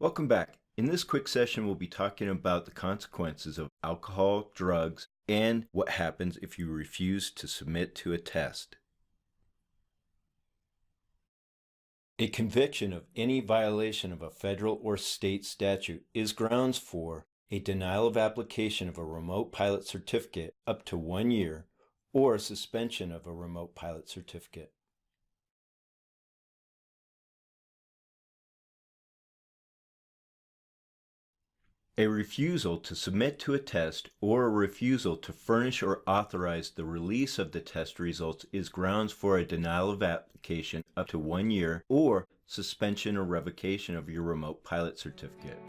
Welcome back. In this quick session, we'll be talking about the consequences of alcohol, drugs, and what happens if you refuse to submit to a test. A conviction of any violation of a federal or state statute is grounds for a denial of application of a remote pilot certificate up to 1 year or suspension of a remote pilot certificate. A refusal to submit to a test or a refusal to furnish or authorize the release of the test results is grounds for a denial of application up to 1 year or suspension or revocation of your remote pilot certificate.